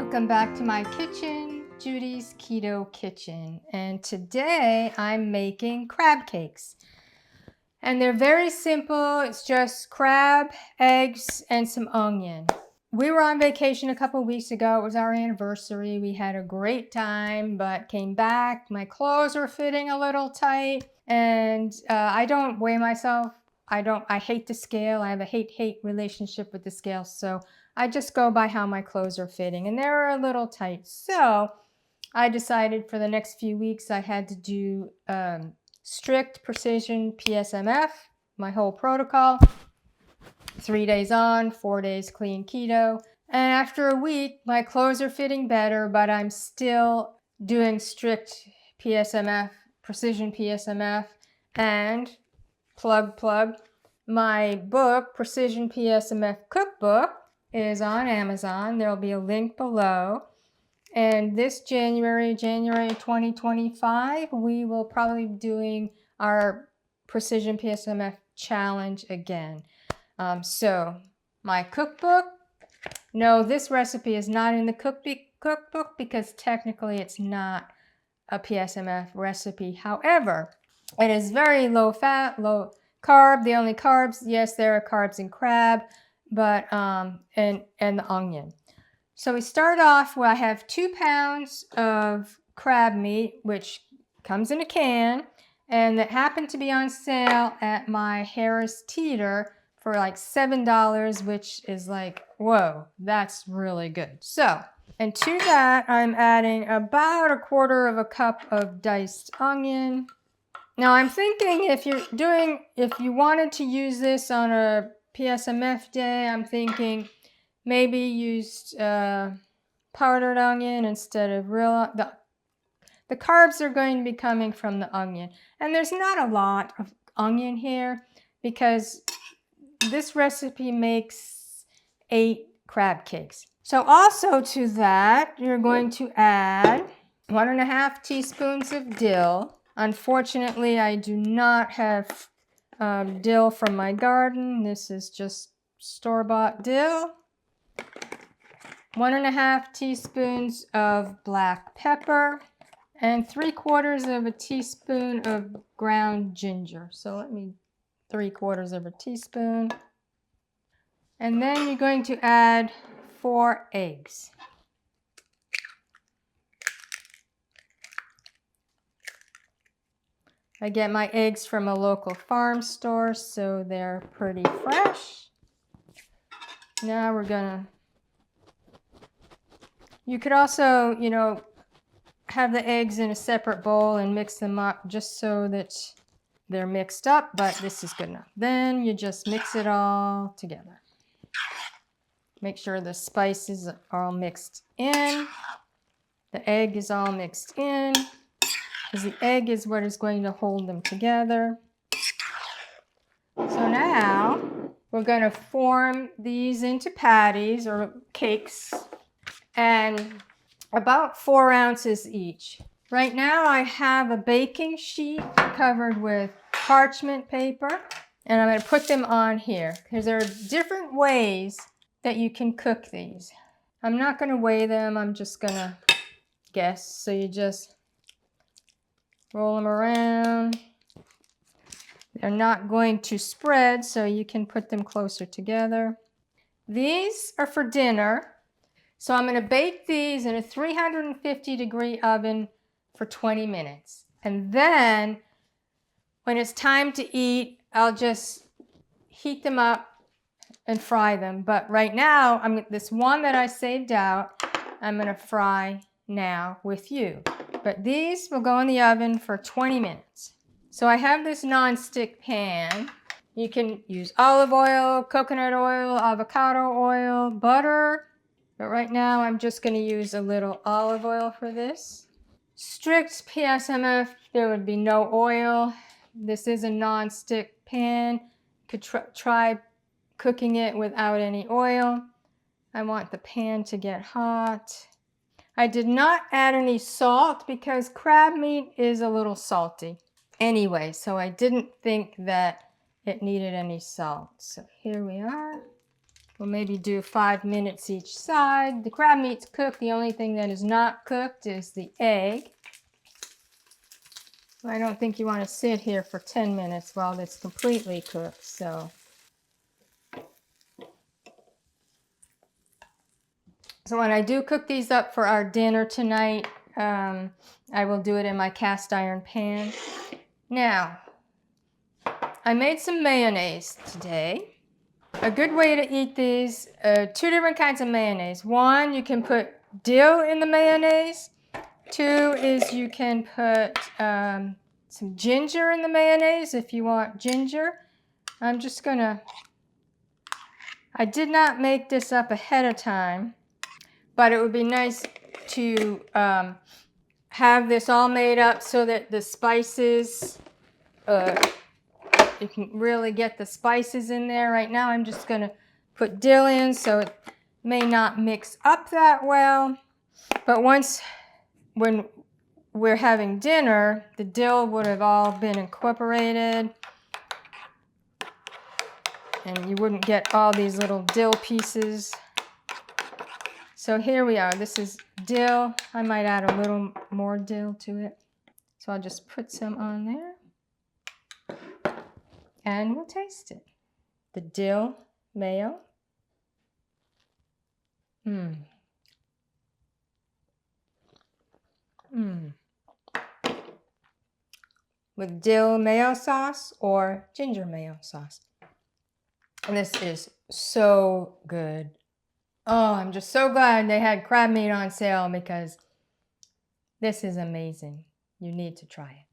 Welcome back to my kitchen, Judy's Keto Kitchen. And today I'm making crab cakes. And they're very simple. It's just crab, eggs, and some onion. We were on vacation a couple weeks ago. It was our anniversary. We had a great time, but came back. My clothes were fitting a little tight. And I don't weigh myself. I hate the scale. I have a hate-hate relationship with the scale. So I just go by how my clothes are fitting, and they're a little tight. So I decided for the next few weeks I had to do strict precision PSMF, my whole protocol. 3 days on, 4 days clean keto. And after a week, my clothes are fitting better, but I'm still doing strict PSMF, precision PSMF, and plug, my book, Precision PSMF Cookbook, is on Amazon. There'll be a link below. And this January 2025, we will probably be doing our Precision PSMF challenge again. So my cookbook, no, this recipe is not in the cookbook because technically it's not a PSMF recipe. However, it is very low fat, low carb. The only carbs, yes, there are carbs in crab, but and the onion. So we start off where I have 2 pounds of crab meat, which comes in a can, and that happened to be on sale at my Harris Teeter for like $7, which is like, whoa, that's really good. So, and to that, I'm adding about 1/4 cup of diced onion. Now I'm thinking if you wanted to use this on a PSMF day, I'm thinking maybe use powdered onion instead of real. The carbs are going to be coming from the onion. And there's not a lot of onion here because this recipe makes 8 crab cakes. So also to that, you're going to add 1.5 teaspoons of dill. Unfortunately, I do not have dill from my garden. This is just store-bought dill. 1.5 teaspoons of black pepper and 3/4 teaspoon of ground ginger. So 3/4 teaspoon. And then you're going to add 4 eggs. I get my eggs from a local farm store, so they're pretty fresh. Now we're gonna, you could also, have the eggs in a separate bowl and mix them up just so that they're mixed up, but this is good enough. Then you just mix it all together. Make sure the spices are all mixed in. The egg is all mixed in, because the egg is what is going to hold them together. So now we're going to form these into patties or cakes, and about 4 ounces each. Right now I have a baking sheet covered with parchment paper, and I'm going to put them on here because there are different ways that you can cook these. I'm not going to weigh them, I'm just going to guess. So you just roll them around. They're not going to spread, so you can put them closer together. These are for dinner. So I'm going to bake these in a 350-degree oven for 20 minutes. And then when it's time to eat, I'll just heat them up and fry them. But right now, this one that I saved out, I'm going to fry now with you. But these will go in the oven for 20 minutes. So I have this non-stick pan. You can use olive oil, coconut oil, avocado oil, butter. But right now I'm just going to use a little olive oil for this. Strict PSMF, there would be no oil. This is a non-stick pan. You could try cooking it without any oil. I want the pan to get hot. I did not add any salt because crab meat is a little salty anyway, so I didn't think that it needed any salt. So here we are. We'll maybe do 5 minutes each side. The crab meat's cooked. The only thing that is not cooked is the egg. I don't think you want to sit here for 10 minutes while it's completely cooked, so when I do cook these up for our dinner tonight, I will do it in my cast iron pan. Now, I made some mayonnaise today. A good way to eat these, 2 different kinds of mayonnaise. One, you can put dill in the mayonnaise. 2 is you can put some ginger in the mayonnaise if you want ginger. I did not make this up ahead of time, but it would be nice to have this all made up so that the spices, you can really get the spices in there. Right now I'm just going to put dill in, so it may not mix up that well. But when we're having dinner, the dill would have all been incorporated, and you wouldn't get all these little dill pieces. So here we are. This is dill. I might add a little more dill to it. So I'll just put some on there, and we'll taste it. The dill mayo. With dill mayo sauce or ginger mayo sauce. And this is so good. Oh, I'm just so glad they had crab meat on sale, because this is amazing. You need to try it.